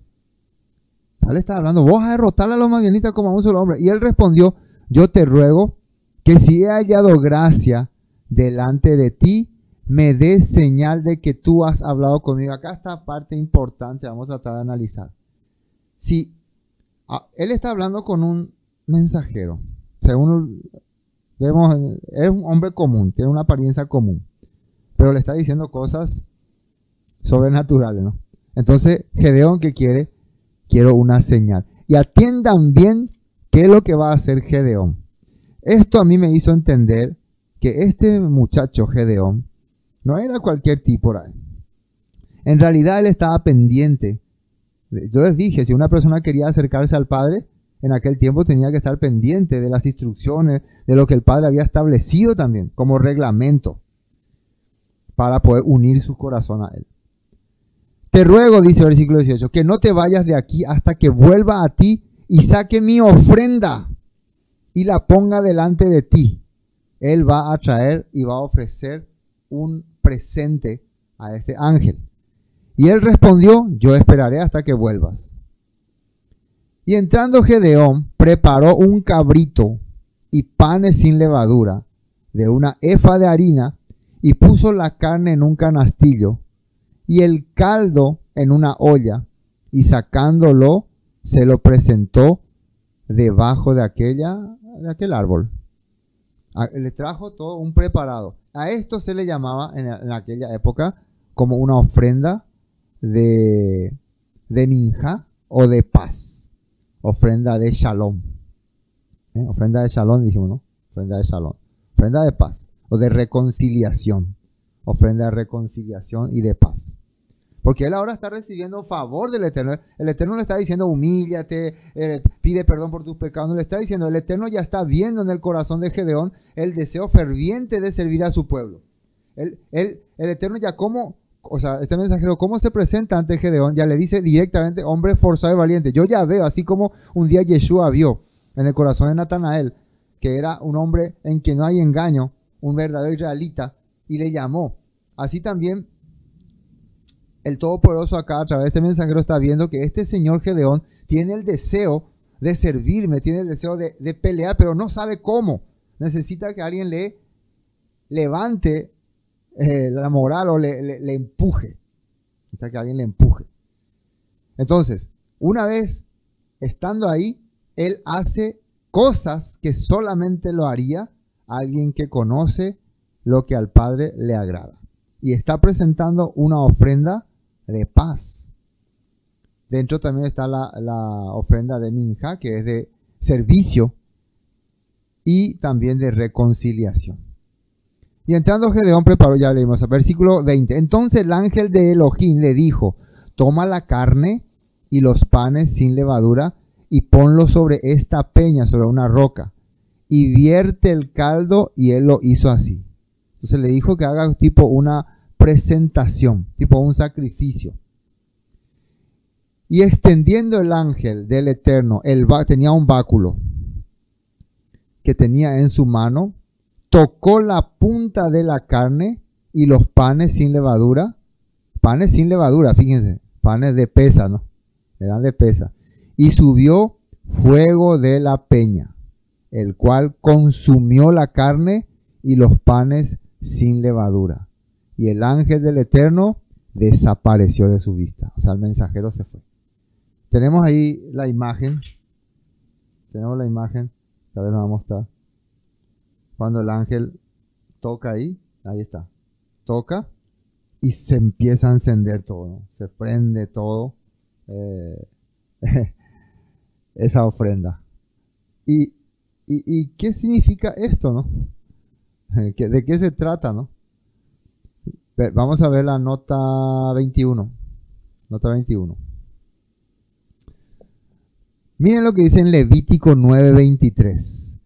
Speaker 2: O sea, él está hablando, vos vas a derrotar a los madianitas como a un solo hombre. Y él respondió: yo te ruego que si he hallado gracia delante de ti, me des señal de que tú has hablado conmigo. Acá está parte importante, vamos a tratar de analizar. Si él está hablando con un mensajero, según vemos, es un hombre común, tiene una apariencia común, pero le está diciendo cosas sobrenaturales, ¿no? Entonces, Gedeón, ¿qué quiere? Quiero una señal. Y atiendan bien qué es lo que va a hacer Gedeón. Esto a mí me hizo entender que este muchacho Gedeón no era cualquier tipo por ahí. En realidad él estaba pendiente. Yo les dije, si una persona quería acercarse al Padre, en aquel tiempo tenía que estar pendiente de las instrucciones, de lo que el Padre había establecido también como reglamento para poder unir su corazón a él. Te ruego, dice el versículo 18, que no te vayas de aquí hasta que vuelva a ti y saque mi ofrenda y la ponga delante de ti. Él va a traer y va a ofrecer un presente a este ángel. Y él respondió: yo esperaré hasta que vuelvas. Y entrando Gedeón, preparó un cabrito y panes sin levadura de una efa de harina, y puso la carne en un canastillo y el caldo en una olla, y sacándolo se lo presentó debajo de aquel árbol. Le trajo todo un preparado. A esto se le llamaba en aquella época como una ofrenda de minja o de paz. Ofrenda de shalom. Ofrenda de shalom, dijimos, ¿no? Ofrenda de shalom. Ofrenda de paz o de reconciliación. Ofrenda de reconciliación y de paz. Porque él ahora está recibiendo favor del Eterno. El Eterno le está diciendo: humíllate, pide perdón por tus pecados. No le está diciendo, el Eterno ya está viendo en el corazón de Gedeón el deseo ferviente de servir a su pueblo. El Eterno ya este mensajero, ¿cómo se presenta ante Gedeón? Ya le dice directamente: hombre forzado y valiente. Yo ya veo, así como un día Yeshua vio en el corazón de Natanael, que era un hombre en quien no hay engaño, un verdadero israelita, y le llamó. Así también el Todopoderoso acá a través de este mensajero está viendo que este señor Gedeón tiene el deseo de servirme, tiene el deseo de pelear, pero no sabe cómo. Necesita que alguien le levante la moral o le empuje. Necesita que alguien le empuje. Entonces, una vez estando ahí, él hace cosas que solamente lo haría alguien que conoce lo que al Padre le agrada. Y está presentando una ofrenda de paz. Dentro también está la ofrenda de minja, que es de servicio y también de reconciliación. Y entrando Gedeón preparó, ya leímos, versículo 20. Entonces el ángel de Elohim le dijo: toma la carne y los panes sin levadura y ponlo sobre esta peña, sobre una roca, y vierte el caldo. Y él lo hizo así. Entonces le dijo que haga tipo una presentación, tipo un sacrificio. Y extendiendo el ángel del Eterno, tenía un báculo que tenía en su mano, tocó la punta de la carne y los panes sin levadura. Panes sin levadura, fíjense, panes de pesa, ¿no? Eran de pesa. Y subió fuego de la peña, el cual consumió la carne y los panes sin levadura. Y el ángel del Eterno desapareció de su vista. O sea, el mensajero se fue. Tenemos ahí la imagen. Tenemos la imagen. Tal vez nos va a mostrar. Cuando el ángel toca ahí. Ahí está. Toca. Y se empieza a encender todo, ¿no? Se prende todo. Esa ofrenda. ¿Y qué significa esto, no? ¿De qué se trata, no? Vamos a ver la nota 21. Nota 21. Miren lo que dice en Levítico 9:23.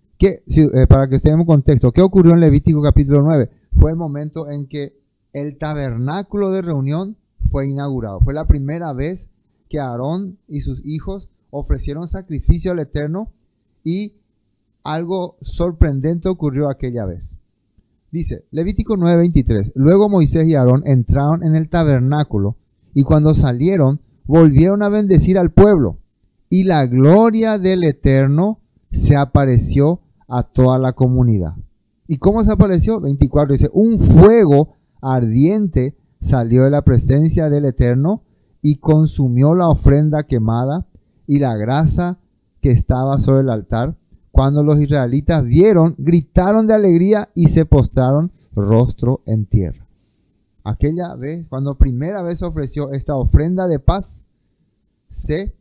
Speaker 2: Para que estemos en contexto, ¿qué ocurrió en Levítico capítulo 9? Fue el momento en que el tabernáculo de reunión fue inaugurado. Fue la primera vez que Aarón y sus hijos ofrecieron sacrificio al Eterno, y algo sorprendente ocurrió aquella vez. Dice Levítico 9:23. Luego Moisés y Aarón entraron en el tabernáculo, y cuando salieron volvieron a bendecir al pueblo, y la gloria del Eterno se apareció a toda la comunidad. ¿Y cómo se apareció? 24 dice: un fuego ardiente salió de la presencia del Eterno y consumió la ofrenda quemada y la grasa que estaba sobre el altar. Cuando los israelitas vieron, gritaron de alegría y se postraron rostro en tierra. Aquella vez, cuando primera vez se ofreció esta ofrenda de paz, se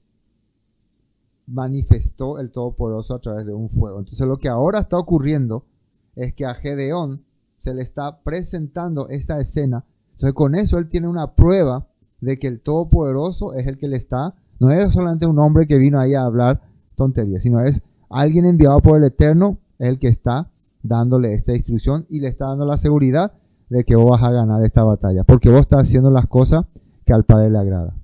Speaker 2: manifestó el Todopoderoso a través de un fuego. Entonces lo que ahora está ocurriendo es que a Gedeón se le está presentando esta escena. Entonces con eso él tiene una prueba de que el Todopoderoso es el que le está, no es solamente un hombre que vino ahí a hablar tonterías, sino es alguien enviado por el Eterno, es el que está dándole esta instrucción y le está dando la seguridad de que vos vas a ganar esta batalla, porque vos estás haciendo las cosas que al Padre le agrada,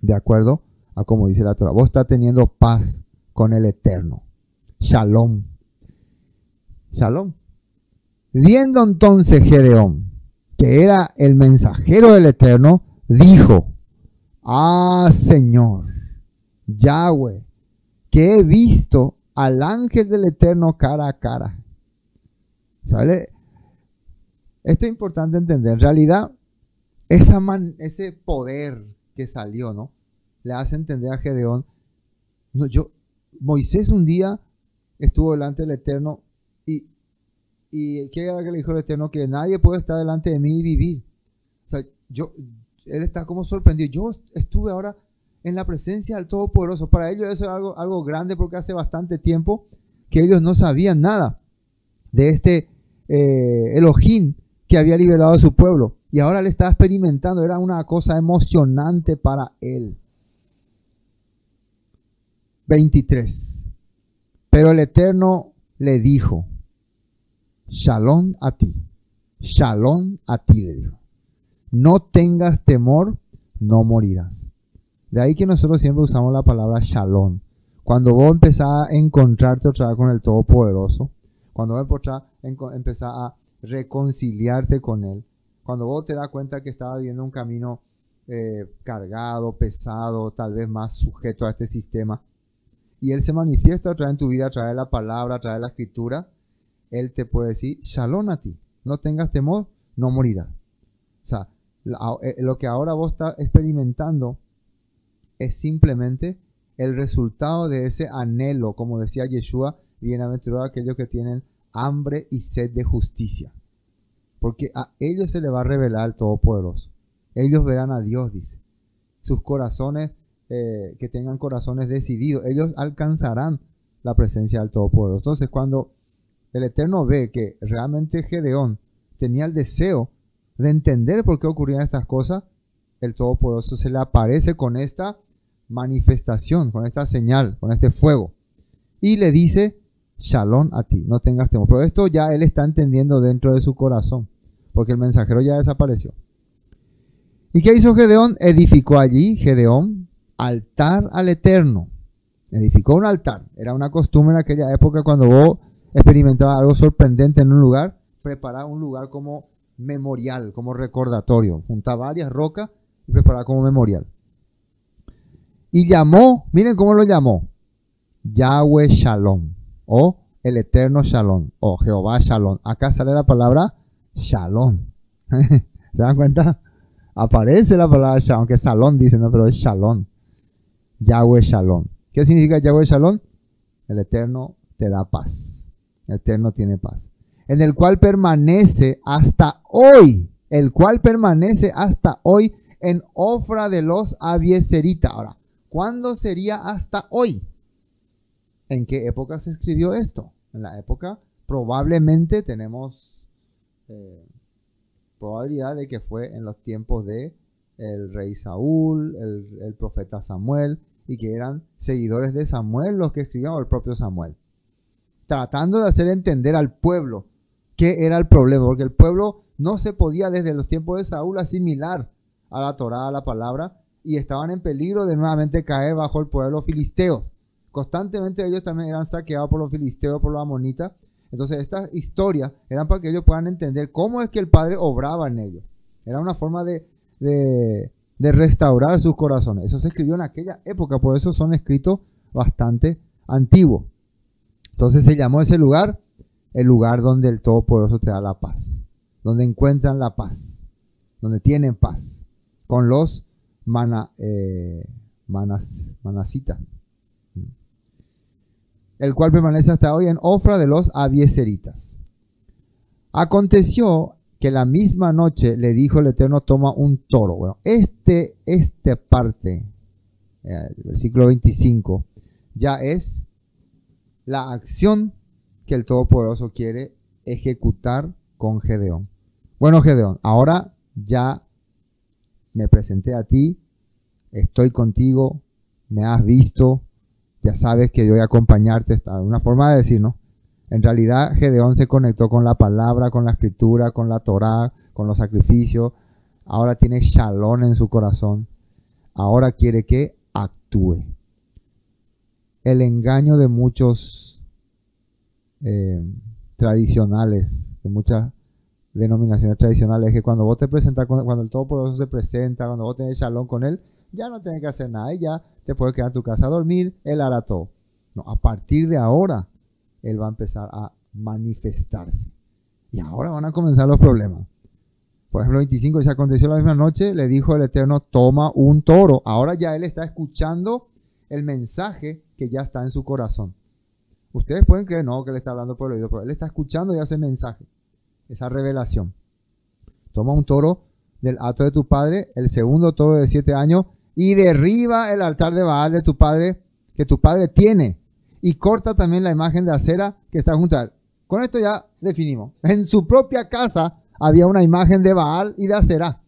Speaker 2: de acuerdo a como dice la Torah. Vos estás teniendo paz con el Eterno. Shalom. Shalom. Viendo entonces Gedeón que era el mensajero del Eterno, dijo: ah, Señor Yahweh, que he visto al ángel del Eterno cara a cara. ¿Sale? Esto es importante entender. En realidad, ese poder que salió, ¿no?, le hace entender a Gedeón. Moisés un día estuvo delante del Eterno y ¿qué era que le dijo el Eterno? Que nadie puede estar delante de mí y vivir. O sea, él está como sorprendido. Yo estuve ahora en la presencia del Todopoderoso. Para ellos eso es algo grande, porque hace bastante tiempo que ellos no sabían nada de este Elohim que había liberado a su pueblo. Y ahora él estaba experimentando. Era una cosa emocionante para él. 23. Pero el Eterno le dijo: Shalom a ti. Shalom a ti, le dijo. No tengas temor, no morirás. De ahí que nosotros siempre usamos la palabra shalom. Cuando vos empezás a encontrarte otra vez con el Todopoderoso, cuando vos empezás a reconciliarte con Él, cuando vos te das cuenta que estabas viviendo un camino cargado, pesado, tal vez más sujeto a este sistema, y Él se manifiesta otra vez en tu vida a través de la palabra, a través de la escritura, Él te puede decir: shalom a ti, no tengas temor, no morirás. O sea, lo que ahora vos estás experimentando es simplemente el resultado de ese anhelo, como decía Yeshua: bienaventurados aquellos que tienen hambre y sed de justicia, porque a ellos se les va a revelar el Todopoderoso. Ellos verán a Dios, dice. Sus corazones, que tengan corazones decididos, ellos alcanzarán la presencia del Todopoderoso. Entonces, cuando el Eterno ve que realmente Gedeón tenía el deseo de entender por qué ocurrían estas cosas, el Todopoderoso se le aparece con esta manifestación, con esta señal, con este fuego, y le dice: shalom a ti, no tengas temor. Pero esto ya él está entendiendo dentro de su corazón, porque el mensajero ya desapareció. ¿Y qué hizo Gedeón? Edificó allí, Gedeón, altar al Eterno. Edificó un altar. Era una costumbre en aquella época, cuando vos experimentabas algo sorprendente en un lugar, preparar un lugar como memorial, como recordatorio. Juntaba varias rocas y preparaba como memorial. Y llamó, miren cómo lo llamó: Yahweh Shalom, o el Eterno Shalom, o Jehová Shalom. Acá sale la palabra Shalom. ¿Se dan cuenta? Aparece la palabra Shalom, aunque Salón dice, no, pero es Shalom. Yahweh Shalom. ¿Qué significa Yahweh Shalom? El Eterno te da paz. El Eterno tiene paz. En el cual permanece hasta hoy. El cual permanece hasta hoy en Ofra de los Abiezeritas. Ahora, ¿cuándo sería hasta hoy? ¿En qué época se escribió esto? En la época, probablemente tenemos probabilidad de que fue en los tiempos de el rey Saúl, el profeta Samuel, y que eran seguidores de Samuel los que escribían, o el propio Samuel, tratando de hacer entender al pueblo qué era el problema, porque el pueblo no se podía desde los tiempos de Saúl asimilar a la Torá, a la palabra, y estaban en peligro de nuevamente caer bajo el poder de los filisteos. Constantemente ellos también eran saqueados por los filisteos, por los amonitas. Entonces estas historias eran para que ellos puedan entender cómo es que el Padre obraba en ellos. Era una forma de restaurar sus corazones. Eso se escribió en aquella época, por eso son escritos bastante antiguos. Entonces se llamó ese lugar el lugar donde el Todopoderoso te da la paz, donde encuentran la paz, donde tienen paz, con los manasitas, el cual permanece hasta hoy en Ofra de los Abiezeritas. Aconteció que la misma noche le dijo el Eterno, toma un toro. Bueno, esta parte, versículo 25, ya es la acción que el Todopoderoso quiere ejecutar con Gedeón. Bueno, Gedeón, ahora ya me presenté a ti, estoy contigo, me has visto, ya sabes que yo voy a acompañarte. Una forma de decir, ¿no? En realidad Gedeón se conectó con la palabra, con la escritura, con la Torá, con los sacrificios. Ahora tiene shalom en su corazón. Ahora quiere que actúe. El engaño de muchos tradicionales, de muchas denominaciones tradicionales, es que cuando vos te presentas, cuando el Todopoderoso se presenta, cuando vos tenés shalom con él, ya no tenés que hacer nada y ya te puedes quedar en tu casa a dormir, él hará todo. No, a partir de ahora, él va a empezar a manifestarse. Y ahora van a comenzar los problemas. Por ejemplo, 25, y se aconteció la misma noche, le dijo el Eterno, toma un toro. Ahora ya él está escuchando el mensaje que ya está en su corazón. Ustedes pueden creer, no, que él está hablando por el oído, pero él está escuchando ya ese mensaje, esa revelación. Toma un toro del hato de tu padre, el segundo toro de 7 años, y derriba el altar de Baal de tu padre, que tu padre tiene, y corta también la imagen de acera que está junto a él. Con esto ya definimos. En su propia casa había una imagen de Baal y de acera.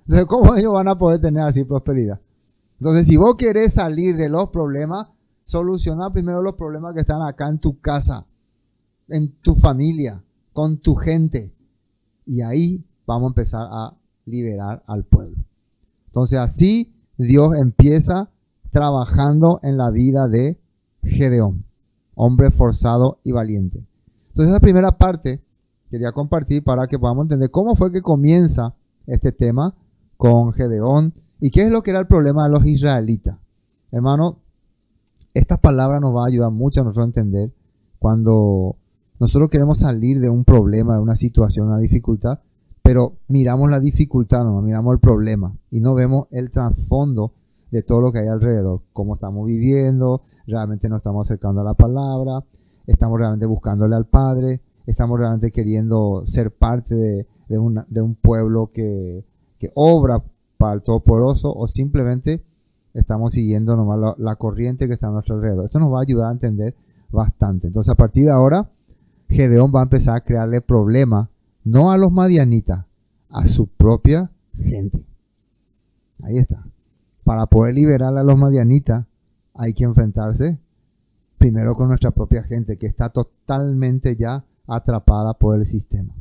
Speaker 2: Entonces, ¿cómo ellos van a poder tener así prosperidad? Entonces, si vos querés salir de los problemas, solucionar primero los problemas que están acá en tu casa, en tu familia, con tu gente. Y ahí vamos a empezar a liberar al pueblo. Entonces, así Dios empieza trabajando en la vida de Gedeón, hombre forzado y valiente. Entonces, esa primera parte quería compartir para que podamos entender cómo fue que comienza este tema con Gedeón y qué es lo que era el problema de los israelitas. Hermano, esta palabra nos va a ayudar mucho a nosotros a entender cuando nosotros queremos salir de un problema, de una situación, una dificultad, pero miramos la dificultad, no miramos el problema y no vemos el trasfondo de todo lo que hay alrededor, cómo estamos viviendo, realmente nos estamos acercando a la palabra, estamos realmente buscándole al Padre, estamos realmente queriendo ser parte de un pueblo que obra para el Todopoderoso, o simplemente estamos siguiendo nomás la corriente que está a nuestro alrededor. Esto nos va a ayudar a entender bastante. Entonces, a partir de ahora, Gedeón va a empezar a crearle problemas, no a los madianitas, a su propia gente. Ahí está. Para poder liberar a los madianitas, hay que enfrentarse primero con nuestra propia gente, que está totalmente ya atrapada por el sistema.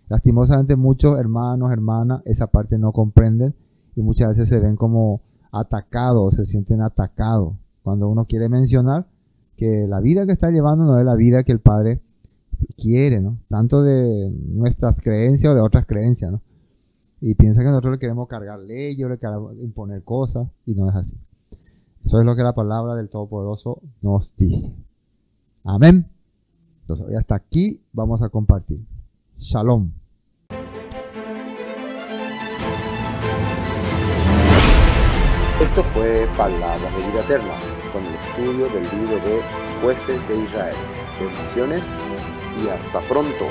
Speaker 2: Lastimosamente, muchos hermanos, hermanas, esa parte no comprenden y muchas veces se ven como atacados, se sienten atacados cuando uno quiere mencionar que la vida que está llevando no es la vida que el Padre quiere, ¿no? Tanto de nuestras creencias o de otras creencias, ¿no? Y piensan que nosotros le queremos cargar leyes, le queremos imponer cosas, y no es así. Eso es lo que la palabra del Todopoderoso nos dice. Amén. Entonces, hoy hasta aquí vamos a compartir. Shalom.
Speaker 1: Esto fue Palabras de Vida Eterna, con el estudio del libro de Jueces de Israel. Bendiciones y hasta pronto.